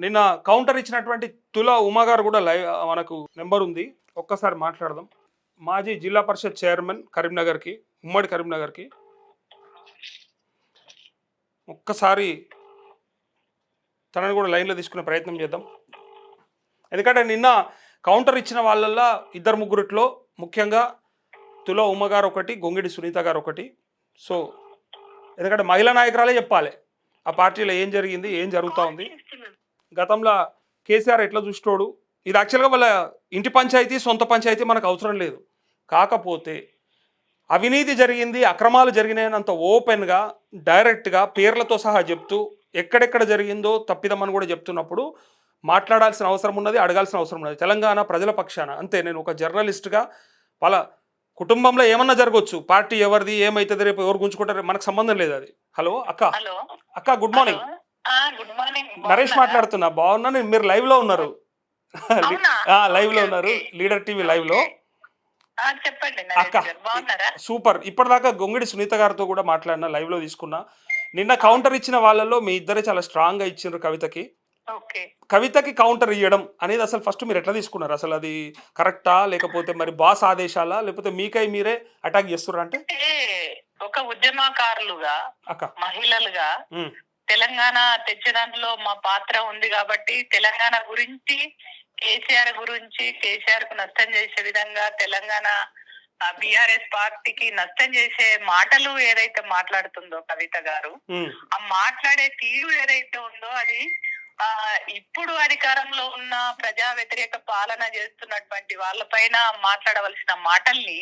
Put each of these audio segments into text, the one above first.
నిన్న కౌంటర్ ఇచ్చినటువంటి తుల ఉమా గారు కూడా లైవ్ మనకు నెంబర్ ఉంది. ఒక్కసారి మాట్లాడదాం. మాజీ జిల్లా పరిషత్ చైర్మన్ కరీంనగర్కి, ఉమ్మడి కరీంనగర్కి. ఒక్కసారి తనని కూడా లైన్లో తీసుకునే ప్రయత్నం చేద్దాం. ఎందుకంటే నిన్న కౌంటర్ ఇచ్చిన వాళ్ళల్లో ఇద్దరు ముగ్గురిట్లో ముఖ్యంగా తుల ఉమ గారు ఒకటి, గొంగిడి సునీత గారు ఒకటి. సో ఎందుకంటే మహిళా నాయకురాలే చెప్పాలి ఆ పార్టీలో ఏం జరిగింది, ఏం జరుగుతూ ఉంది. గతంలో కేసీఆర్ ఎట్లా చూసినోడు, ఇది యాక్చువల్గా వాళ్ళ ఇంటి పంచాయతీ, సొంత పంచాయతీ మనకు అవసరం లేదు. కాకపోతే అవినీతి జరిగింది, అక్రమాలు జరిగినాయనంత ఓపెన్గా డైరెక్ట్గా పేర్లతో సహా చెప్తూ ఎక్కడెక్కడ జరిగిందో తప్పిదమని కూడా చెప్తున్నప్పుడు మాట్లాడాల్సిన అవసరం ఉన్నది, అడగాల్సిన అవసరం ఉన్నది. తెలంగాణ ప్రజల పక్షాన అంతే. నేను ఒక జర్నలిస్ట్గా వాళ్ళ కుటుంబంలో ఏమన్నా జరగవచ్చు, పార్టీ ఎవరిది ఏమైతుంది, రేపు ఎవరు గుంజుకుంటారు మనకు సంబంధం లేదు అది. హలో అక్క. అక్క good morning. Good morning. Naresh మాట్లాడుతున్నా. బాగున్నాను. మీరు లైవ్ లో ఉన్నారు. లైవ్ లో ఉన్నారు, లీడర్ టీవీ లైవ్ లో. చెప్పండి అక్క సూపర్. ఇప్పటిదాకా గొంగిడి సునీత గారితో కూడా మాట్లాడినా, లైవ్ లో తీసుకున్నా. నిన్న కౌంటర్ ఇచ్చిన వాళ్ళలో మీ ఇద్దరే చాలా స్ట్రాంగ్ గా ఇచ్చిండ్రు కవితకి. కవితకి కౌంటర్ ఇవ్వడం అనేది అసలు ఫస్ట్ మీరు ఎట్లా తీసుకున్నారు? అసలు అది కరెక్టా, లేకపోతే మరి బాస్ ఆదేశాలా, లేకపోతే మీకై మీరే అటాక్ చేస్తుర్రా? అంటే ఒక ఉద్యమకారులుగా, మహిళలుగా తెలంగాణ తెచ్చడంలో మా పాత్ర ఉంది కాబట్టి తెలంగాణ గురించి, కేసీఆర్ గురించి, కేసీఆర్ కు నష్టం చేసే విధంగా తెలంగాణ బిఆర్ఎస్ పార్టీకి నష్టం చేసే మాటలు ఏదైతే మాట్లాడుతుందో కవిత గారు, ఆ మాట్లాడే తీరు ఏదైతే ఉందో అది ఇప్పుడు అధికారంలో ఉన్న ప్రజా వ్యతిరేక పాలన చేస్తున్నటువంటి వాళ్ళపైన మాట్లాడవలసిన మాటల్ని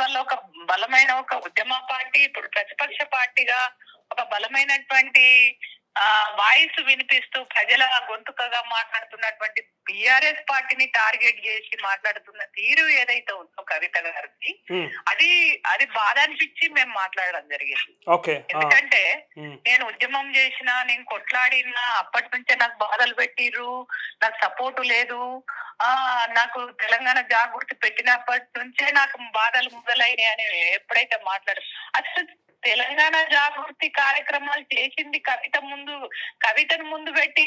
వాళ్ళ ఒక బలమైన ఒక ఉద్యమ పార్టీ, ఇప్పుడు ప్రతిపక్ష పార్టీగా ఒక బలమైనటువంటి వాయిస్ వినిపిస్తూ ప్రజల గొంతుకగా మాట్లాడుతున్నటువంటి బిఆర్ఎస్ పార్టీని టార్గెట్ చేసి మాట్లాడుతున్న తీరు ఏదైతే ఉందో కవిత గారికి, అది బాధ అనిపించి మేము మాట్లాడడం జరిగింది. ఎందుకంటే నేను ఉద్యమం చేసినా, నేను కొట్లాడినా, అప్పటి నుంచే నాకు బాధలు పెట్టిర్రు, నాకు సపోర్టు లేదు, నాకు తెలంగాణ జాగృతి పెట్టినప్పటి నుంచే నాకు బాధలు మొదలైనాయి అని ఎప్పుడైతే అసలు తెలంగాణ జాగృతి కార్యక్రమాలు చేసింది కవితను ముందు పెట్టి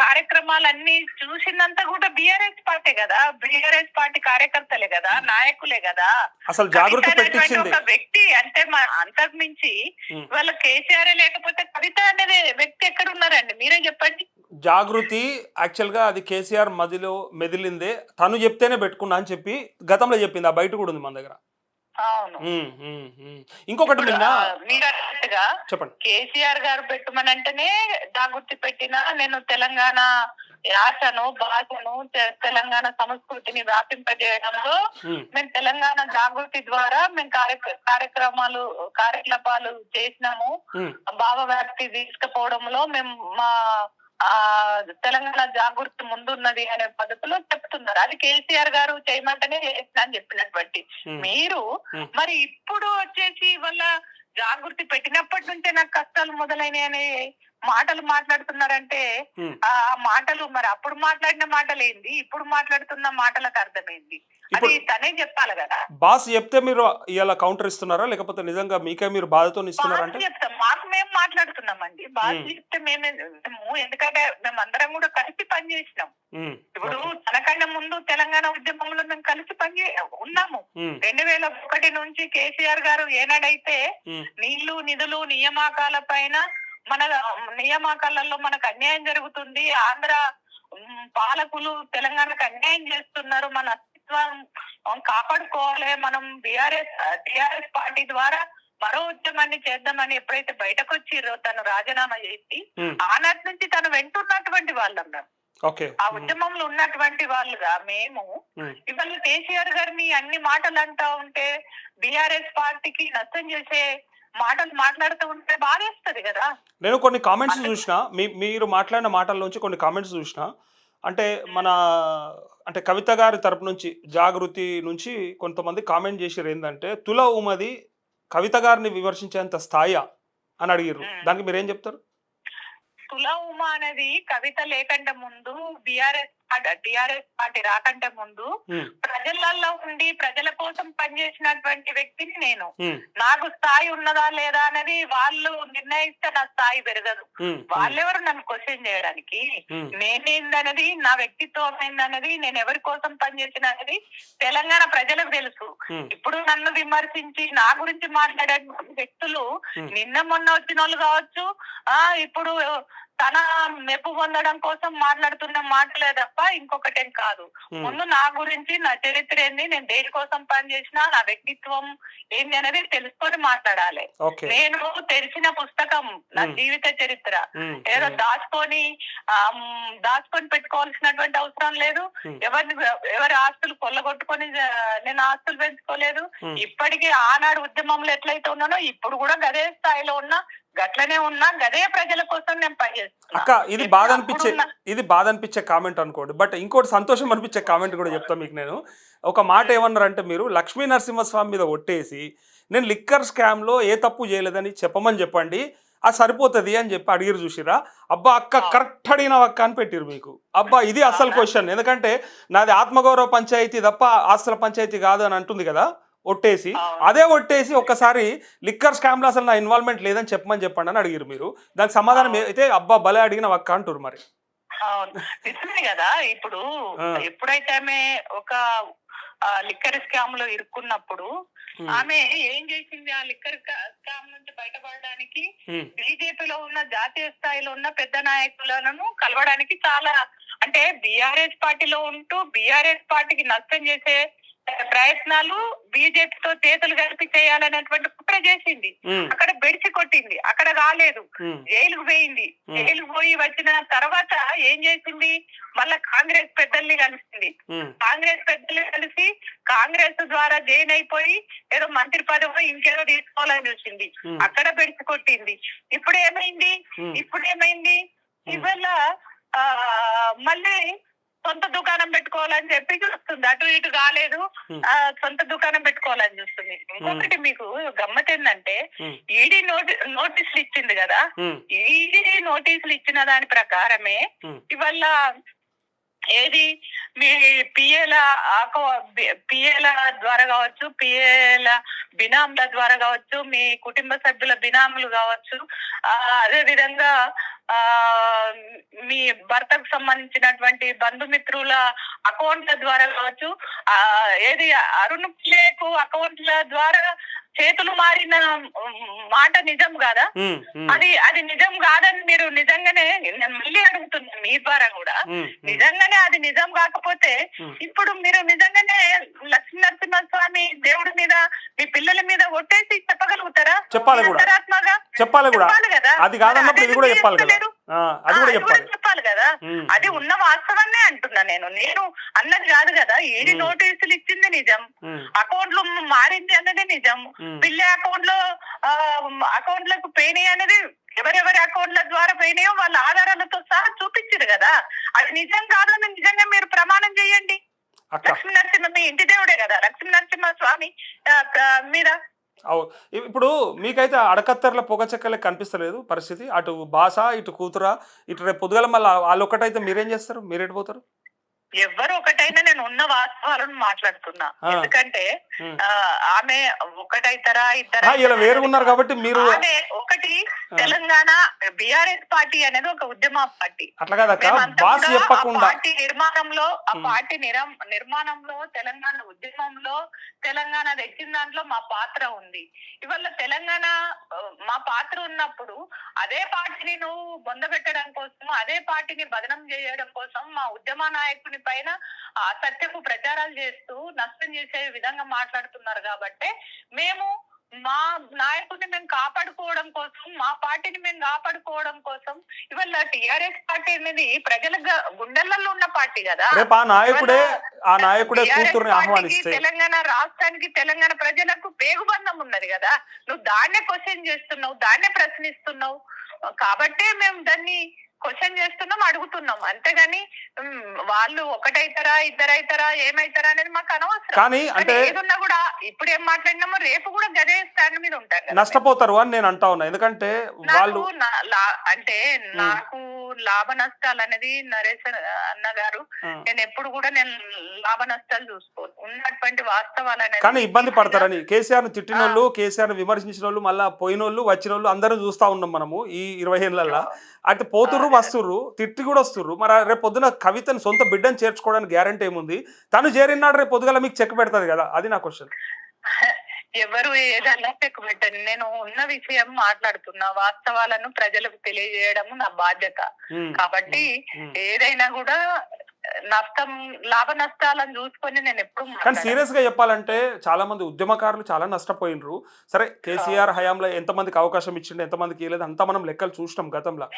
కార్యక్రమాలన్నీ చూసిందంతా కూడా బిఆర్ఎస్ పార్టీ కదా, బిఆర్ఎస్ పార్టీ కార్యకర్తలే కదా, నాయకులే కదా. అసలు జాగృతి పెట్టించింది ఒక వ్యక్తి అంటే అంతకు మించి వాళ్ళ కేసీఆర్ లేకపోతే కవిత అనేది వ్యక్తి ఎక్కడ ఉన్నారండి? మీరే చెప్పండి. జాగృతి యాక్చువల్ గా అది కేసీఆర్ మదిలో మెదిలిందే, తను చెప్తేనే పెట్టుకున్నా అని చెప్పి గతంలో చెప్పింది. ఆ బయట కూడా ఉంది మన దగ్గర. అవును. ఇంకొకటి చెప్పండి. కేసీఆర్ గారు పెట్టమని అంటేనే జాగృతి పెట్టినా, నేను తెలంగాణ యాసను, భాషను, తెలంగాణ సంస్కృతిని వ్యాపింపజేయడంలో మేము తెలంగాణ జాగృతి ద్వారా మేము కార్యకలాపాలు చేసినాము. భావ వ్యాప్తి తీసుకుపోవడంలో మేము మా తెలంగాణ జాగృతి ముందున్నది అనే పద్ధతిలో చెప్తున్నారు. అది కేసీఆర్ గారు చేయమంటేనే చేసిన అని చెప్పినటువంటి మీరు మరి ఇప్పుడు వచ్చేసి వాళ్ళ జాగృతి పెట్టినప్పటి నుంచే నాకు కష్టాలు మొదలైనవి అనే మాటలు మాట్లాడుతున్నారంటే ఆ మాటలు మరి అప్పుడు మాట్లాడిన మాటలు ఏంది, ఇప్పుడు మాట్లాడుతున్న మాటలకు అర్థమైంది? అది తనే చెప్పాలి కదా. బాస్ చెప్తే మీరు ఇలా కౌంటర్ ఇస్తున్నారా, లేకపోతే నిజంగా మీకే మీరు బాధతో ఇస్తున్నారంటే? చెప్తాం, మాకు మేము మాట్లాడుతున్నామండి. బాస్ చెప్తే ఎందుకంటే మేమందరం కూడా కలిసి పనిచేసినాం. ఇప్పుడు తనకన్నా ముందు తెలంగాణ ఉద్యమంలో మేము కలిసి ఉన్నాము. 2001 నుంచి కేసీఆర్ గారు ఏనాడైతే నీళ్లు, నిధులు, నియామకాల పైన మన నియామకాలలో మనకు అన్యాయం జరుగుతుంది, ఆంధ్ర పాలకులు తెలంగాణకు అన్యాయం చేస్తున్నారు, మన అస్తిత్వం కాపాడుకోవాలి, మనం టిఆర్ఎస్ పార్టీ ద్వారా మరో ఉద్యమాన్ని చేద్దామని ఎప్పుడైతే బయటకు వచ్చిర్రో తను రాజీనామా చేసి, ఆనాటి నుంచి తను వెంటున్నటువంటి వాళ్ళన్నారు. ఆ ఉద్యమంలో ఉన్నటువంటి వాళ్ళుగా మేము ఇవాళ కేసీఆర్ గారిని అన్ని మాటలు అంటా ఉంటే, బిఆర్ఎస్ పార్టీకి నష్టం చేసే మాటలు మాట్లాడుతూ ఉంటే బాధేస్తుంది కదా. నేను కొన్ని కామెంట్స్ చూసిన, మీరు మాట్లాడిన మాటల్లోంచి కొన్ని కామెంట్స్ చూసిన. అంటే కవిత గారి తరపు నుంచి, జాగృతి నుంచి కొంతమంది కామెంట్ చేసారు ఏంటంటే, తుల ఉమది కవిత గారిని విమర్శించేంత స్థాయి అని అడిగారు. దానికి మీరేం చెప్తారు? తుల ఉమ అనేది కవిత లేకంటే ముందు బిఆర్ఎస్ టిఆర్ఎస్ పార్టీ రాకంటే ముందు ప్రజలలో ఉండి ప్రజల కోసం పనిచేసినటువంటి వ్యక్తిని నేను. నాకు స్థాయి ఉన్నదా లేదా అనేది వాళ్ళు నిర్ణయిస్తే నా స్థాయి పెరగదు. వాళ్ళెవరు నన్ను క్వశ్చన్ చేయడానికి? నేనేందనేది, నా వ్యక్తిత్వం ఏందనేది, నేను ఎవరి కోసం పనిచేసిన అనేది తెలంగాణ ప్రజలకు తెలుసు. ఇప్పుడు నన్ను విమర్శించి నా గురించి మాట్లాడే వ్యక్తులు నిన్న మొన్న వచ్చిన వాళ్ళు కావచ్చు, ఇప్పుడు తన మెప్పు పొందడం కోసం మాట్లాడుతున్న మాటలే తప్ప ఇంకొకటేం కాదు. ముందు నా గురించి, నా చరిత్ర ఏంది, నేను దేని కోసం పనిచేసినా, నా వ్యక్తిత్వం ఏంది అనేది తెలుసుకొని మాట్లాడాలి. నేను తెరిచిన పుస్తకం నా జీవిత చరిత్ర. ఏదో దాచుకొని పెట్టుకోవాల్సినటువంటి అవసరం లేదు. ఎవరి ఆస్తులు కొల్లగొట్టుకొని నేను ఆస్తులు పెంచుకోలేదు. ఇప్పటికీ ఆనాడు ఉద్యమంలో ఎట్లయితే ఉన్నానో ఇప్పుడు కూడా గదే స్థాయిలో ఉన్నా, గట్లనే ఉన్నా, గదే ప్రజల కోసం నేను పనిచేస్తున్నా. అక్క ఇది బాధ అనిపించే కామెంట్ అనుకోండి. బట్ ఇంకోటి సంతోషం అనిపించే కామెంట్ కూడా చెప్తాను మీకు. నేను ఒక మాట ఏమన్నారంటే, మీరు లక్ష్మీ నరసింహస్వామి మీద ఒట్టేసి నేను లిక్కర్ స్కామ్లో ఏ తప్పు చేయలేదని చెప్పమని చెప్పండి, అది సరిపోతుంది అని చెప్పి అడిగిరు. చూసిరా? అబ్బా అక్క కరెక్ట్ అడిగిన అక్క అని పెట్టిరు మీకు. అబ్బా ఇది అసలు క్వశ్చన్. ఎందుకంటే నాది ఆత్మగౌరవ పంచాయతీ తప్ప ఆస్తుల పంచాయతీ కాదు అని అంటుంది కదా ఒట్టేసి. అదే ఒట్టేసి ఒక్కసారి లిక్కర్ స్కామ్ లో అసలు నా ఇన్వాల్వ్మెంట్ లేదని చెప్పమని చెప్పండి అని అడిగిరు మీరు. దానికి సమాధానం అయితే అబ్బా భలే అడిగిన అక్క అంటారు. మరి నిజమే కదా. ఇప్పుడు ఎప్పుడైతే ఆమె ఒక లిక్కర్ స్కామ్ లో ఇరుక్కున్నప్పుడు ఆమె ఏం చేసింది? ఆ లిక్కర్ స్కామ్ నుంచి బయటపడడానికి బీజేపీలో ఉన్న జాతీయ స్థాయిలో ఉన్న పెద్ద నాయకులను కలవడానికి చాలా, అంటే బీఆర్ఎస్ పార్టీలో ఉంటూ బీఆర్ఎస్ పార్టీకి నష్టం చేసే ప్రయత్నాలు, బీజేపీతో చేతులు కలిపి చేయాలనేటువంటి కుట్ర చేసింది. అక్కడ బెడిసి కొట్టింది, అక్కడ రాలేదు, జైలుకు పోయింది. జైలుకు పోయి వచ్చిన తర్వాత ఏం చేసింది? మళ్ళా కాంగ్రెస్ పెద్దల్ని కలిసింది. కాంగ్రెస్ పెద్దల్ని కలిసి కాంగ్రెస్ ద్వారా జైన్ అయిపోయి ఏదో మంత్రి పదవి ఇంకేదో తీసుకోవాలని చూసింది, అక్కడ బెడిసి కొట్టింది. ఇప్పుడు ఏమైంది? ఇవాళ మళ్ళీ సొంత దుకాణం పెట్టుకోవాలని చెప్పి చూస్తుంది. అటు ఇటు కాలేదు, సొంత దుకాణం పెట్టుకోవాలని చూస్తుంది. ఇంకొకటి మీకు గమ్మత్ ఏంటంటే, ఈడీ నోటీసులు ఇచ్చింది కదా, ఈడీ నోటీసులు ఇచ్చిన దాని ప్రకారమే ఇవాళ ఏది మీ పిఏల ద్వారా కావచ్చు, పిఏల బినాముల ద్వారా కావచ్చు, మీ కుటుంబ సభ్యుల బినాములు కావచ్చు, అదే విధంగా మీ భర్తకు సంబంధించినటువంటి బంధుమిత్రుల అకౌంట్ల ద్వారా కావచ్చు, ఏది అరుణ్ పిల్లేకు అకౌంట్ల ద్వారా చేతులు మారిన మాట నిజం కాదా? అది నిజం కాదని మీరు నిజంగానే, నేను మళ్ళీ అడుగుతున్నాను మీ ద్వారా కూడా, నిజంగానే అది నిజం కాకపోతే ఇప్పుడు మీరు నిజంగానే లక్ష్మీ నరసింహస్వామి దేవుడి మీద, మీ పిల్లల మీద ఒట్టేసి చెప్పగలుగుతారా? చెప్పాలి కదా. అది కాదన్నప్పుడు ఇది కూడా చెప్పాలి కదా. చెప్పాలి కదా. అది ఉన్న వాస్తవాన్నే అంటున్నా నేను అన్నది కాదు కదా. ఏది నోటీసులు ఇచ్చింది నిజం, అకౌంట్లు మారింది అన్నది నిజం, పిల్ల అకౌంట్లకు పోయినాయి అనేది ఎవరెవరి అకౌంట్ల ద్వారా పోయినాయో వాళ్ళ ఆధారాలతో సహా చూపించారు కదా. అది నిజం కాదని నిజంగా మీరు ప్రమాణం చేయండి. లక్ష్మీ నరసింహ మీ ఇంటి దేవుడే కదా, లక్ష్మీ నరసింహ స్వామి మీద. ఇప్పుడు మీకైతే అడకత్తర్ల పొగ చెక్కలే కనిపిస్తలేదు పరిస్థితి. అటు బాస, ఇటు కూతురా, ఇటు రేపు పొద్దుగల మళ్ళీ వాళ్ళు ఒక్కటైతే మీరేం చేస్తారు? మీరేటు పోతారు? ఎవరు ఒకటైనా నేను ఉన్న వాస్తవాలను మాట్లాడుతున్నా. ఎందుకంటే ఆమె ఒకటైతారా ఇద్దరు ఇలా వేరుగున్నారు కాబట్టి మీరు ఒకటి. తెలంగాణ బీఆర్ఎస్ పార్టీ అనేది ఒక ఉద్యమ పార్టీ. అట్లా కాదక్క, బాస్ చెప్పకుండా పార్టీ నిర్మాణంలో తెలంగాణ ఉద్యమంలో తెలంగాణ తెచ్చిన దాంట్లో మా పాత్ర ఉంది. ఇవాళ తెలంగాణ మా పాత్ర ఉన్నప్పుడు అదే పార్టీని నువ్వు బొందబెట్టడం కోసం, అదే పార్టీని బదనం చేయడం కోసం మా ఉద్యమ నాయకుని పైన అసత్యపు ప్రచారాలు చేస్తూ నష్టం చేసే విధంగా మాట్లాడుతున్నారు. కాబట్టి మేము మా నాయకుడిని మేము కాపాడుకోవడం కోసం, మా పార్టీని మేము కాపాడుకోవడం కోసం ఇవాళ టిఆర్ఎస్ పార్టీ అనేది ప్రజల గుండెలలో ఉన్న పార్టీ కదా. తెలంగాణ రాష్ట్రానికి, తెలంగాణ ప్రజలకు పేగుబంధం ఉన్నది కదా. నువ్వు దాన్నే క్వశ్చన్ చేస్తున్నావు, దాన్నే ప్రశ్నిస్తున్నావు. కాబట్టే మేము దాన్ని క్వశ్చన్ చేస్తున్నాం, అడుగుతున్నాం, అంతేగాని వాళ్ళు ఒకటైతారా ఇద్దరైతారా ఏమైతారా అనేది మాకు అనవసరం. కానీ అంటే ఏదున్నా కూడా ఇప్పుడు ఏం మాట్లాడినామో రేపు కూడా గదే స్టాండ్ మీద ఉంటారు, నష్టపోతారు అని నేను అంటా ఉన్నా. ఎందుకంటే వాళ్ళు అంటే నాకు లాభ నష్టాలు అనేది నరేష్ అన్న గారు, నేను ఎప్పుడు కూడా నేను లాభ నష్టాలు చూసుకోను, ఉన్నటువంటి వాస్తవాలు అనేది. కానీ ఇబ్బంది పడతారని కేసీఆర్ ను తిట్టిన వాళ్ళు, కేసీఆర్ ను విమర్శించిన వాళ్ళు, మళ్ళీ పోయిన వాళ్ళు వచ్చిన వాళ్ళు అందరూ చూస్తా ఉన్నాం మనము ఈ 20 ఏళ్ళల్లో. అయితే పోతుర్రు వస్తుర్రు, తిట్టి కూడా వస్తుర్రు. మరి రేపు పొద్దున కవితను సొంత బిడ్డను చేర్చుకోవడానికి గ్యారంటీ ఏముంది? తను చేరినాడు రేపు పొద్దుగల మీకు చెక్ పెడతాది కదా, అది నా క్వశ్చన్. ఎవరు ఏదన్నా చెక్ పెట్టండి, నేను ఉన్న విషయం మాట్లాడుతున్నా, వాస్తవాలను ప్రజలకు తెలియజేయడం నా బాధ్యత. కాబట్టి ఏదైనా కూడా నష్టం లాభ నష్టాలను చూసుకొని నేను ఎప్పుడు. కానీ సీరియస్ గా చెప్పాలంటే చాలా మంది ఉద్యమకారులు చాలా నష్టపోయినరు. సరే కేసీఆర్ హయాంలో ఎంతమందికి అవకాశం ఇచ్చిండు, ఎంతమందికి ఇవ్వలేదు అంతా మనం లెక్కలు చూసినాం గతంలో.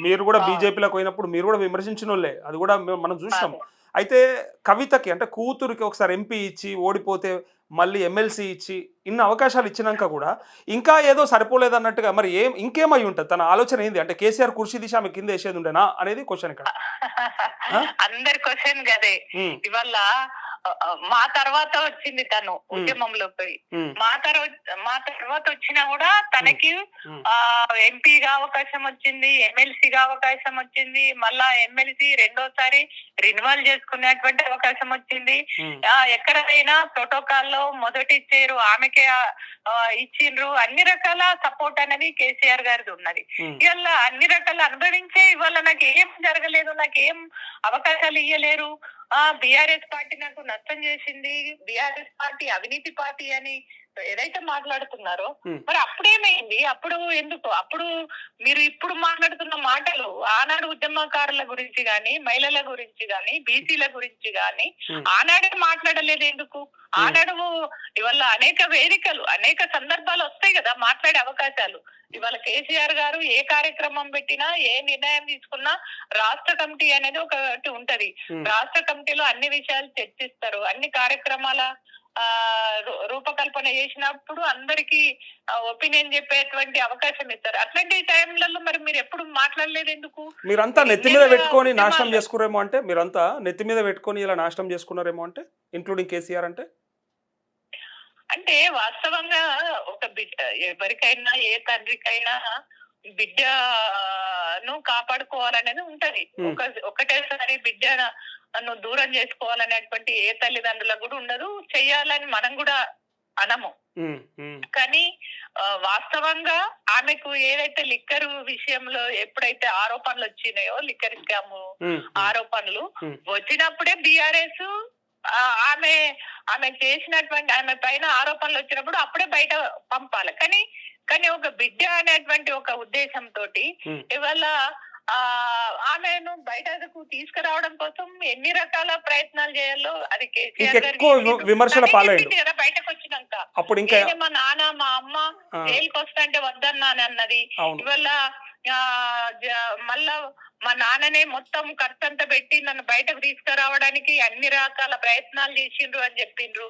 మీరు కూడా బీజేపీలోకి పోయినప్పుడు మీరు కూడా విమర్శించిన వాళ్ళే, అది కూడా మనం చూసినాం. అయితే కవితకి అంటే కూతురికి ఒకసారి ఎంపీ ఇచ్చి ఓడిపోతే మళ్ళీ ఎమ్మెల్సీ ఇచ్చి ఇన్ని అవకాశాలు ఇచ్చినాక కూడా ఇంకా ఏదో సరిపోలేదు అన్నట్టుగా మరి ఇంకేమై ఉంటుంది? తన ఆలోచన ఏంది? అంటే కేసీఆర్ కుర్చీ దిశ ఆమె కింద వేసేది ఉండేనా అనేది క్వశ్చన్ ఇక్కడ. అందరి క్వశ్చన్ కదే. ఇవాళ మా తర్వాత వచ్చింది తను ఉద్యమంలోకి, మా తర్వాత వచ్చినా కూడా తనకి ఎంపీగా అవకాశం వచ్చింది, ఎమ్మెల్సీగా అవకాశం వచ్చింది, మళ్ళా ఎమ్మెల్సీ రెండోసారి రిన్వాల్ చేసుకునేటువంటి అవకాశం వచ్చింది. ఎక్కడైనా ప్రోటోకాల్ లో మొదటి ఇచ్చారు, ఆమెకే ఇచ్చిండ్రు. అన్ని రకాల సపోర్ట్ అనేది కేసీఆర్ గారిది ఉన్నది. ఇవాళ అన్ని రకాల అనుభవించే ఇవాళ నాకు ఏం జరగలేదు, నాకు ఏం అవకాశాలు ఇయ్యలేరు, బీఆర్ఎస్ పార్టీ నాకు నష్టం చేసింది, బీఆర్ఎస్ పార్టీ అవినీతి పార్టీ అని ఏదైతే మాట్లాడుతున్నారో మరి అప్పుడేమైంది? అప్పుడు ఎందుకు? అప్పుడు మీరు ఇప్పుడు మాట్లాడుతున్న మాటలు ఆనాడు ఉద్యమకారుల గురించి గాని, మహిళల గురించి గాని, బీసీల గురించి గాని ఆనాడే మాట్లాడలేదు ఎందుకు? ఆనాడు ఇవాళ అనేక వేదికలు, అనేక సందర్భాలు వస్తాయి కదా మాట్లాడే అవకాశాలు. ఇవాళ కేసీఆర్ గారు ఏ కార్యక్రమం పెట్టినా, ఏ నిర్ణయం తీసుకున్నా రాష్ట్ర కమిటీ అనేది ఒకటి ఉంటది. రాష్ట్ర కమిటీలో అన్ని విషయాలు చర్చిస్తారు, అన్ని కార్యక్రమాల రూపకల్పన చేసినప్పుడు అందరికి ఒపీనియన్ చెప్పేటువంటి అవకాశం ఇస్తారు. అట్లాంటి టైంలలో మరి మీరు ఎప్పుడు మాట్లాడలేదు ఎందుకు? మీరంతా నెత్తి మీద పెట్టుకొని నాశనం చేసుకున్నారేమో అంటే, మీరంతా నెత్తి మీద పెట్టుకొని ఇలా నాశనం చేసుకున్నారేమో అంటే, ఇంక్లూడింగ్ కేసీఆర్ అంటే వాస్తవంగా ఒక బిడ్డ ఎవరికైనా, ఏ తండ్రికైనా బిడ్డను కాపాడుకోవాలనేది ఉంటది. ఒకటేసారి బిడ్డను దూరం చేసుకోవాలనేటువంటి ఏ తల్లిదండ్రులకు కూడా ఉండదు, చెయ్యాలని మనం కూడా అనము. కానీ వాస్తవంగా ఆమెకు ఏదైతే లిక్కర్ విషయంలో ఎప్పుడైతే ఆరోపణలు వచ్చినాయో, లిక్కర్ స్కామ్ ఆరోపణలు వచ్చినప్పుడే బీఆర్ఎస్ ఆమె చేసినటువంటి, ఆమె పైన ఆరోపణలు వచ్చినప్పుడు అప్పుడే బయట పంపాలి. కానీ ఒక బిడ్డ అనేటువంటి ఒక ఉద్దేశంతో ఇవాళ ఆమెను బయటకు తీసుకురావడం కోసం ఎన్ని రకాల ప్రయత్నాలు చేయాలో అది కేసీఆర్ గారు బయటకు వచ్చినాక. మా నాన్న మా అమ్మ జైలుకి వస్తాంటే వద్దన్నాను అన్నది. ఇవాళ మళ్ళా మా నాన్ననే మొత్తం ఖర్చంతా పెట్టి నన్ను బయటకు తీసుకురావడానికి అన్ని రకాల ప్రయత్నాలు చేసిండ్రు అని చెప్పిండ్రు,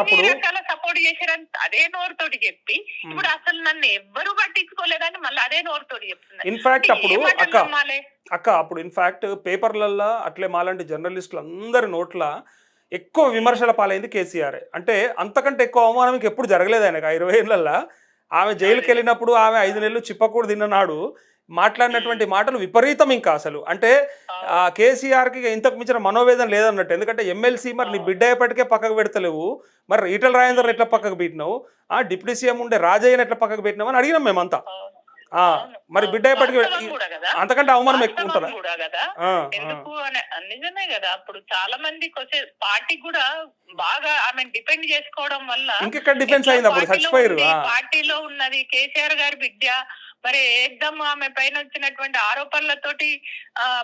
అన్ని రకాల సపోర్ట్ చేసిరని అదే నోరుతోటి చెప్పి ఇప్పుడు అసలు నన్ను ఎవ్వరూ పట్టించుకోలేదని మళ్ళీ అదే నోరుతోటి చెప్తున్నారు. అప్పుడు ఇన్ఫాక్ట్ పేపర్లల్లో అట్లే మాలాంటి జర్నలిస్టులు అందరి నోట్ల ఎక్కువ విమర్శల పాలైంది కేసీఆర్. అంటే అంతకంటే ఎక్కువ అవమానం ఎప్పుడు జరగలేదు ఆయనకు 20 ఏళ్ళల్లో. ఆమె జైలుకి వెళ్ళినప్పుడు ఆమె 5 నెలలు చిప్పకూడు తిన్ననాడు మాట్లాడినటువంటి మాటలు విపరీతం. ఇంకా అసలు అంటే కేసీఆర్కి ఇంతకు మించిన మనోవేదన లేదన్నట్టు. ఎందుకంటే ఎమ్మెల్సీ మరి నీ బిడ్డ అయ్యేపటికే పక్కకు పెడతలేవు, మరి ఈటల రాజేందర్ ఎట్లా పక్కకు పెట్టినావు, డిప్యూటీ సీఎం ఉండే రాజయ్యని ఎట్లా పక్కకు పెట్టినావు అని అడిగినాం మేమంతా. మరి బిడ్డ అయ్యేపటికి అంతకంటే అవమానం ఎక్కువ ఉంటుందా? ఎందుకు నిజమే కదా. అప్పుడు చాలా మంది పార్టీ కూడా బాగా ఆమె డిపెండ్ చేసుకోవడం వల్ల ఇంకెక్కడ డిఫెన్స్ అయింది, అప్పుడు చచ్చిపోయారు. పార్టీలో ఉన్నది కేసీఆర్ గారి బిడ్డ, మరి ఏకదమ్ ఆమె పైన వచ్చినటువంటి ఆరోపణలతోటి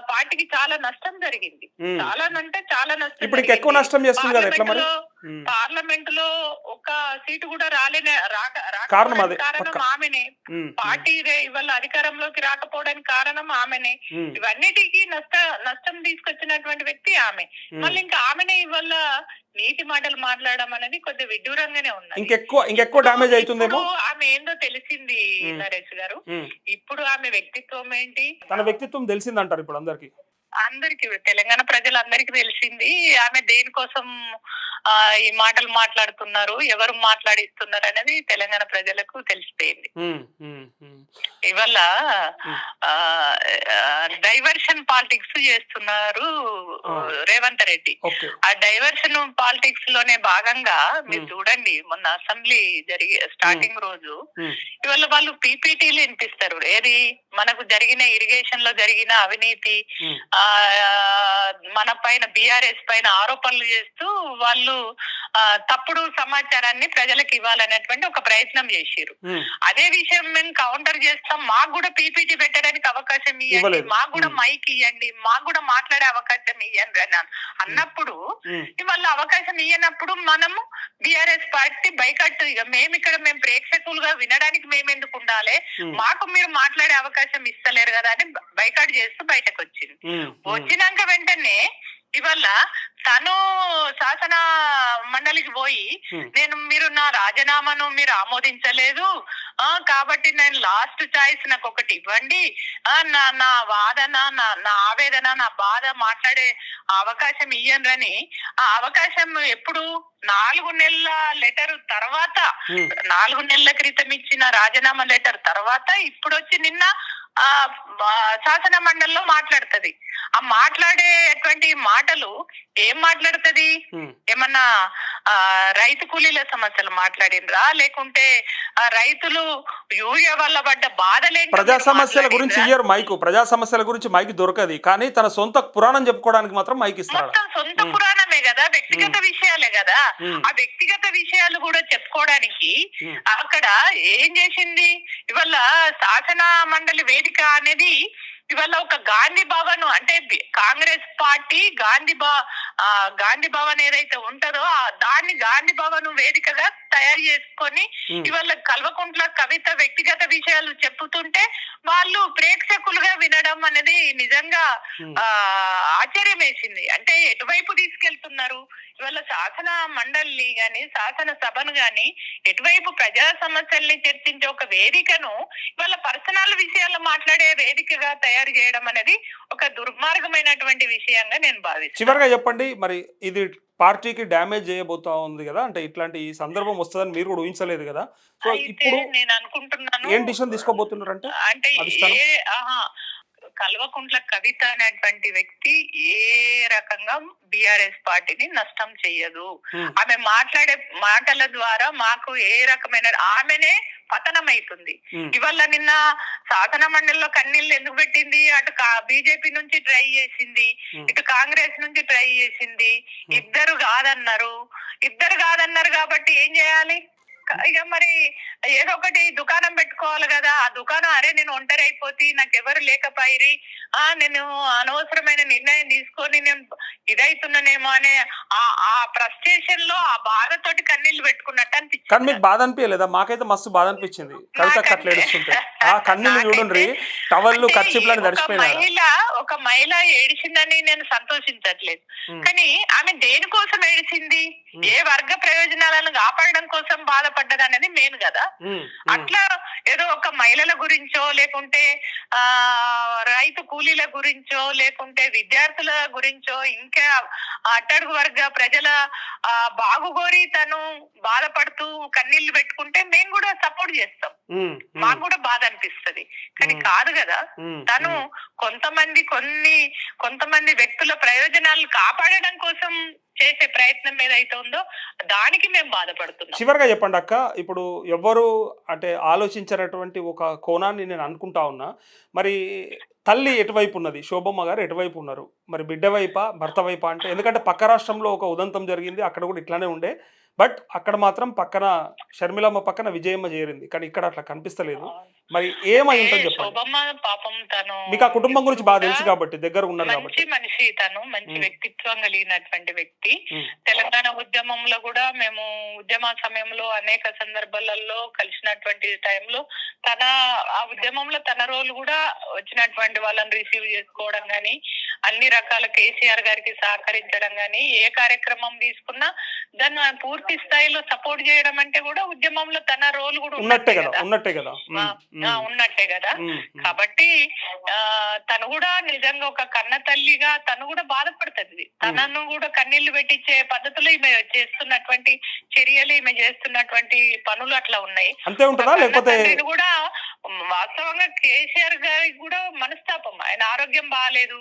పార్టీకి చాలా నష్టం జరిగింది. చాలా అంటే చాలా నష్టం. ఇప్పుడు ఎక్కువ నష్టం చేస్తుంది కదా. ఎట్లా మరి పార్లమెంట్ లో ఒక సీటు కూడా కారణం ఆమెనే. పార్టీ ఇవాళ అధికారంలోకి రాకపోవడానికి కారణం ఆమెనే. ఇవన్నిటికీ నష్టం తీసుకొచ్చినటువంటి వ్యక్తి ఆమె. మళ్ళీ ఇంకా ఆమెనే ఇవాళ నీతి మాటలు మాట్లాడడం అనేది కొద్దిగా విడ్డూరంగానే ఉన్నది. ఇంకెక్కువ డ్యామేజ్ అవుతుందేమో. ఆమె ఏందో తెలిసింది నరేష్ గారు. ఇప్పుడు ఆమె వ్యక్తిత్వం ఏంటి, తన వ్యక్తిత్వం తెలిసిందంటారు ఇప్పుడు అందరికి తెలంగాణ ప్రజలందరికీ తెలిసింది. ఆమె దేనికోసం ఈ మాటలు మాట్లాడుతున్నారు, ఎవరు మాట్లాడిస్తున్నారు అనేది తెలంగాణ ప్రజలకు తెలిసిపోయింది. ఇవల్ల డైవర్షన్ పాలిటిక్స్ చేస్తున్నారు రేవంత్ రెడ్డి. ఆ డైవర్షన్ పాలిటిక్స్ లోనే భాగంగా మీరు చూడండి, మొన్న అసెంబ్లీ స్టార్టింగ్ రోజు ఇవాళ వాళ్ళు పీపీటీలు వినిపిస్తారు. ఏది మనకు జరిగిన ఇరిగేషన్ లో జరిగిన అవినీతి, మన పైన బీఆర్ఎస్ పైన ఆరోపణలు చేస్తూ వాళ్ళు తప్పుడు సమాచారాన్ని ప్రజలకు ఇవ్వాలనేటువంటి ఒక ప్రయత్నం చేసిరు. అదే విషయం మేము కౌంటర్ చేస్తాం, మాకు కూడా పీపీటీ పెట్టడానికి అవకాశం ఇవ్వండి, మాకు కూడా మైక్ ఇవ్వండి, మాకు కూడా మాట్లాడే అవకాశం ఇవ్వండి అని అన్నప్పుడు, ఇవాళ అవకాశం ఇవ్వనప్పుడు మనము బీఆర్ఎస్ పార్టీ బైకట్, ఇక మేము ప్రేక్షకులుగా వినడానికి మేమెందుకు ఉండాలి, మాకు మీరు మాట్లాడే అవకాశం ఇస్తలేరు కదా అని బైకాట్ చేస్తూ బయటకు వచ్చింది. వచ్చినాక వెంటనే ఇవాళ తను శాసన మండలికి పోయి మీరు నా రాజీనామాను మీరు ఆమోదించలేదు కాబట్టి నేను లాస్ట్ చాయిస్ నాకు ఒకటి ఇవ్వండి, నా వాదన, నా ఆవేదన, నా బాధ మాట్లాడే అవకాశం ఇయ్యండి. ఆ అవకాశం ఎప్పుడు 4 నెలల లెటర్ తర్వాత, 4 నెలల క్రితం ఇచ్చిన రాజీనామా లెటర్ తర్వాత ఇప్పుడు వచ్చి నిన్న శాసన మండలిలో మాట్లాడుతుంది. ఆ మాట్లాడేటువంటి మాటలు ఏం మాట్లాడుతుంది, ఏమన్నా రైతు కూలీల సమస్యలు మాట్లాడినరా, లేకుంటే రైతులు యూరియా వల్ల పడ్డ బాధలే, ప్రజా సమస్యల గురించి ఇయ్యరు మైకు, ప్రజా సమస్యల గురించి మైక్ దొరకది, కానీ తన సొంత పురాణం చెప్పుకోవడానికి మాత్రం మైక్ ఇస్తారు. మొత్తం సొంత పురాణమే కదా, వ్యక్తిగత విషయాలే కదా. ఆ వ్యక్తిగత విషయాలు కూడా చెప్పుకోవడానికి అక్కడ ఏం చేసింది, ఇవాళ శాసన మండలి వేదిక అనేది ఇవాళ ఒక గాంధీ భవన్, అంటే కాంగ్రెస్ పార్టీ గాంధీ భవన్ ఏదైతే ఉంటుందో దాన్ని గాంధీ భవన్ వేదికగా తయారు చేసుకొని ఇవాళ కల్వకుంట్ల కవిత వ్యక్తిగత విషయాలు చెప్పుతుంటే వాళ్ళు ప్రేక్షకులుగా వినడం అనేది నిజంగా ఆశ్చర్యం వేసింది. అంటే ఎటువైపు తీసుకెళ్తున్నారు ఇవాళ శాసన మండలిని గాని శాసన సభను గాని, ఎటువైపు ప్రజా సమస్యల్ని చర్చించే ఒక వేదికను ఇవాళ పర్సనల్ విషయాలు మాట్లాడే వేదికగా తయారు చేయడం అనేది ఒక దుర్మార్గమైనటువంటి విషయంగా నేను భావిస్తాను. చివరిగా చెప్పండి, మరి ఇది పార్టీకి డ్యామేజ్ చేయబోతా ఉంది కదా, అంటే ఇట్లాంటి ఈ సందర్భం వస్తుందని మీరు కూడా ఊహించలేదు కదా, సో ఇప్పుడు నేను అనుకుంటున్నాను ఏం డిసిషన్ తీసుకోబోతున్నారు అంటే కల్వకుంట్ల కవిత అనేటువంటి వ్యక్తి ఏ రకంగా బీఆర్ఎస్ పార్టీని నష్టం చెయ్యదు. ఆమె మాట్లాడే మాటల ద్వారా మాకు ఏ రకమైన ఆమెనే పతనం అవుతుంది. ఇవాళ నిన్న శాసన మండలిలో కన్నీళ్ళు ఎందుకు పెట్టింది, అటు బీజేపీ నుంచి ట్రై చేసింది, ఇటు కాంగ్రెస్ నుంచి ట్రై చేసింది, ఇద్దరు కాదన్నారు కాబట్టి ఏం చేయాలి, ఇక మరి ఏదో ఒకటి దుకాణం పెట్టుకోవాలి కదా. ఆ దుకాణం అరే నేను ఒంటరి అయిపోతే నాకెవరు లేకపోయిరి, నేను అనవసరమైన నిర్ణయం తీసుకొని నేను ఇదైతున్నానేమో అనే ఆ ఫ్రస్ట్రేషన్ లో ఆ బాధతోటి కన్నీళ్లు పెట్టుకున్నట్టు అనిపించింది. కానీ మీకు బాధ అనిపించలేదా? మాకైతే మస్తు బాధ అనిపించింది కవిత కట్లు ఏడుస్తుంటే. ఆ కన్నీళ్లు చూడండి, టవల్లు ఖర్చులని తడిచిపోయినాయి. ఒక మహిళ ఏడిచిందని నేను సంతోషించట్లేదు, కానీ ఆమె దేనికోసం ఏడిచింది, ఏ వర్గ ప్రయోజనాలను కాపాడడం కోసం బాధపడ్డది అనేది మెయిన్ కదా. అట్లా ఏదో ఒక మహిళల గురించో, లేకుంటే రైతు కూలీల గురించో, లేకుంటే విద్యార్థుల గురించో, ఇంకా అట్టడుగు వర్గ ప్రజల బాగుగోరి తను బాధపడుతూ కన్నీళ్లు పెట్టుకుంటే మేము కూడా సపోర్ట్ చేస్తాం, మాకు కూడా బాధ అనిపిస్తది. కానీ కాదు కదా, తను కొంతమంది వ్యక్తుల ప్రయోజనాలు కాపాడడం కోసం చేసే ప్రయత్నం ఏదైతే ఉందో దానికి మేము బాధపడుతున్నాం. చివరిగా చెప్పండి అక్క, ఇప్పుడు ఎవరు అంటే ఆలోచించినటువంటి ఒక కోణాన్ని నేను అనుకుంటా ఉన్నా, మరి తల్లి ఎటువైపు ఉన్నది, శోభమ్మ గారు ఎటువైపు ఉన్నారు, మరి బిడ్డ వైపా భర్త వైపా అంటే, ఎందుకంటే పక్క రాష్ట్రంలో ఒక ఉదంతం జరిగింది, అక్కడ కూడా ఇట్లానే ఉండే, బట్ అక్కడ మాత్రం పక్కన షర్మిలమ్మ పక్కన విజయమ్మ చేరింది, కానీ ఇక్కడ అట్లా కనిపిస్తలేదు. మరి ఏమై ఉంటుంది చెప్పండి. పాపం తను మీకు ఆ కుటుంబం గురించి బాగా తెలుసు కాబట్టి, దగ్గర ఉన్నారు కాబట్టి. మనిషి తను మంచి వ్యక్తిత్వం కలిగినటువంటి వ్యక్తి. తెలంగాణ ఉద్యమంలో కూడా మేము ఉద్యమ సమయంలో అనేక సందర్భాలలో కలిసినటువంటి టైంలో ఆ ఉద్యమంలో తన రోల్ కూడా వచ్చినటువంటి వాళ్ళని రిసీవ్ చేసుకోవడం గానీ, అన్ని రకాల కేసీఆర్ గారికి సహకరించడం గానీ, ఏ కార్యక్రమం తీసుకున్నా దాన్ని పూర్తి స్థాయిలో సపోర్ట్ చేయడం అంటే కూడా ఉద్యమంలో తన రోల్ కూడా ఉన్నట్టే కదా. ఉన్నట్టే కదా. కాబట్టి తను కూడా నిజంగా ఒక కన్న తల్లిగా తను కూడా బాధపడుతుంది. తనను కూడా కన్నీళ్లు పెట్టించే పద్ధతులు ఈమె చేస్తున్నటువంటి చర్యలు, ఈమె చేస్తున్నటువంటి పనులు అట్లా ఉన్నాయి. అంతే ఉంటుందా లేకపోతే కూడా వాస్తవంగా కేసీఆర్ గారికి కూడా మనస్తాపం, ఆయన ఆరోగ్యం బాగాలేదు,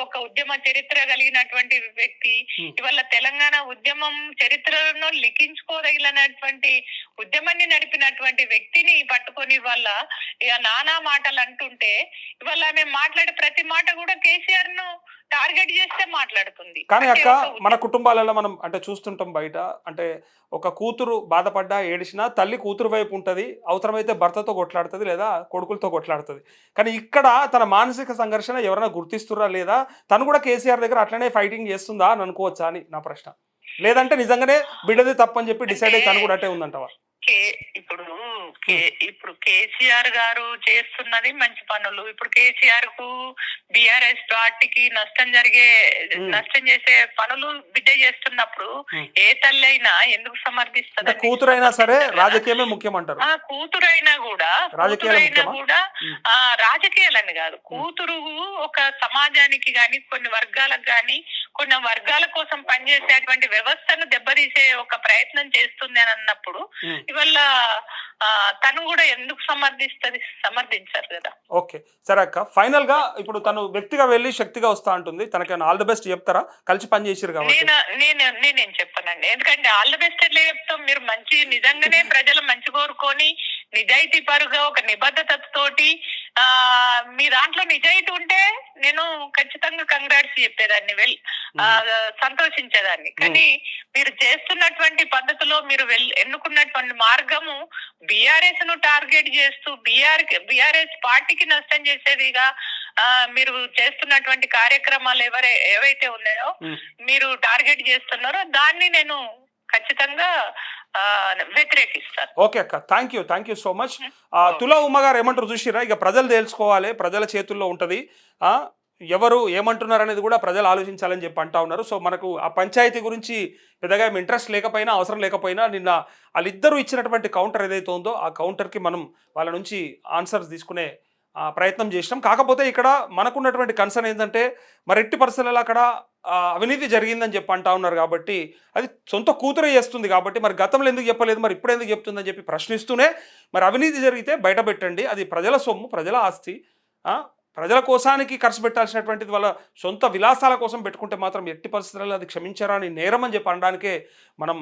ఒక ఉద్యమ చరిత్ర కలిగినటువంటి వ్యక్తి, ఇవాళ తెలంగాణ ఉద్యమం చరిత్రను లిఖించుకోదగినటువంటి ఉద్యమాన్ని నడిపినటువంటి వ్యక్తిని పట్టుకొని వాళ్ళ ఇక నానా మాటలు అంటుంటే ఇవాళ ఆమె మాట్లాడే ప్రతి మాట కూడా కేసీఆర్ ను టార్గెట్ చేస్తే మాట్లాడుతుంది. కానీ అక్క మన కుటుంబాలలో మనం అంటే చూస్తుంటాం బయట, అంటే ఒక కూతురు బాధపడ్డా ఏడిచినా తల్లి కూతురు వైపు ఉంటుంది, అవసరమైతే భర్తతో కొట్లాడుతుంది లేదా కొడుకులతో కొట్లాడుతుంది. కానీ ఇక్కడ తన మానసిక సంఘర్షణ ఎవరైనా గుర్తిస్తురా లేదా, తను కూడా కేసీఆర్ దగ్గర అట్లనే ఫైటింగ్ చేస్తుందా అని అనుకోవచ్చా అని నా ప్రశ్న. లేదంటే నిజంగానే బిడ్డది తప్పని చెప్పి డిసైడ్ అయ్యి తను కూడా అట్టే ఉందంటవా? ఇప్పుడు కేసీఆర్ గారు చేస్తున్నది మంచి పనులు. ఇప్పుడు కేసీఆర్ కు బిఆర్ఎస్ పార్టీకి నష్టం చేసే పనులు బిడ్డ చేస్తున్నప్పుడు ఏ తల్లి అయినా ఎందుకు సమర్థిస్తుంది? కూతురైనా సరే రాజకీయమే ముఖ్యమంటారు. కూతురైనా కూడా రాజకీయాలని కాదు, కూతురు ఒక సమాజానికి గాని కొన్ని వర్గాలకు గాని కొన్ని వర్గాల కోసం పనిచేసేటువంటి వ్యవస్థను దెబ్బతీసే ఒక ప్రయత్నం చేస్తుంది అని అన్నప్పుడు ఇవాళ తను కూడా ఎందుకు సమర్థించారు కదా. ఓకే సరే అక్క, ఫైనల్ గా ఇప్పుడు తను వ్యక్తిగా వెళ్ళి శక్తిగా వస్తా ఉంటుంది, తనకి ఆల్ ది బెస్ట్ చెప్తారా? కలిసి పని చేసారు కాబట్టి నేనేం చెప్పానండి, ఎందుకంటే ఆల్ ది బెస్ట్ ఎట్లా చెప్తాం? మీరు మంచి నిజంగానే ప్రజలు మంచి కోరుకొని నిజాయితీ పరుగా ఒక నిబద్ధతతోటి మీ దాంట్లో నిజాయితీ ఉంటే నేను ఖచ్చితంగా కంగ్రాట్స్ చెప్పేదాన్ని, సంతోషించేదాన్ని. కానీ మీరు చేస్తున్నటువంటి పద్ధతిలో మీరు ఎన్నుకున్నటువంటి మార్గము బిఆర్ఎస్ ను టార్గెట్ చేస్తూ బిఆర్ఎస్ పార్టీకి నష్టం చేసేదిగా మీరు చేస్తున్నటువంటి కార్యక్రమాలు ఏవైతే ఉన్నాయో మీరు టార్గెట్ చేస్తున్నారో దాన్ని నేను ఖచ్చితంగా వ్యతిరేకిస్తాను. ఓకే అక్క, థ్యాంక్ యూ సో మచ్. తులా ఉమ్మ గారు ఏమంటారు చూసిరా? ఇక ప్రజలు తెలుసుకోవాలి, ప్రజల చేతుల్లో ఉంటుంది, ఎవరు ఏమంటున్నారు అనేది కూడా ప్రజలు ఆలోచించాలని చెప్పి అంటా ఉన్నారు. సో మనకు ఆ పంచాయతీ గురించి పెద్దగా ఇంట్రెస్ట్ లేకపోయినా అవసరం లేకపోయినా నిన్న వాళ్ళిద్దరూ ఇచ్చినటువంటి కౌంటర్ ఏదైతే ఉందో ఆ కౌంటర్కి మనం వాళ్ళ నుంచి ఆన్సర్స్ తీసుకునే ప్రయత్నం చేసినాం. కాకపోతే ఇక్కడ మనకున్నటువంటి కన్సర్న్ ఏంటంటే మరి ఎట్టి పరిస్థితులలో అక్కడ అవినీతి జరిగిందని చెప్పి అంటా ఉన్నారు కాబట్టి అది సొంత కూతురే చేస్తుంది కాబట్టి మరి గతంలో ఎందుకు చెప్పలేదు, మరి ఇప్పుడు ఎందుకు చెప్తుందని చెప్పి ప్రశ్నిస్తూనే మరి అవినీతి జరిగితే బయట పెట్టండి, అది ప్రజల సొమ్ము, ప్రజల ఆస్తి, ప్రజల కోసానికి ఖర్చు పెట్టాల్సినటువంటిది వాళ్ళ సొంత విలాసాల కోసం పెట్టుకుంటే మాత్రం ఎట్టి పరిస్థితుల్లో అది క్షమించారని నేరం అని చెప్పి అనడానికే మనం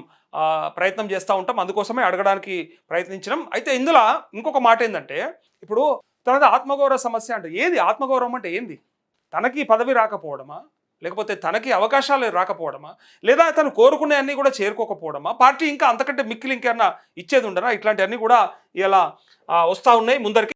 ప్రయత్నం చేస్తూ ఉంటాం, అందుకోసమే అడగడానికి ప్రయత్నించడం. అయితే ఇందులో ఇంకొక మాట ఏంటంటే ఇప్పుడు తనది ఆత్మగౌరవ సమస్య అంటే ఏది? ఆత్మగౌరవం అంటే ఏంది? తనకి పదవి రాకపోవడమా, లేకపోతే తనకి అవకాశాలు రాకపోవడమా, లేదా తను కోరుకునే అన్నీ కూడా చేరుకోకపోవడమా, పార్టీ ఇంకా అంతకంటే మిక్కిలి ఇంకేమన్నా ఇచ్చేది ఉండనా? ఇట్లాంటివన్నీ కూడా ఇలా వస్తూ ఉన్నాయి ముందరికి.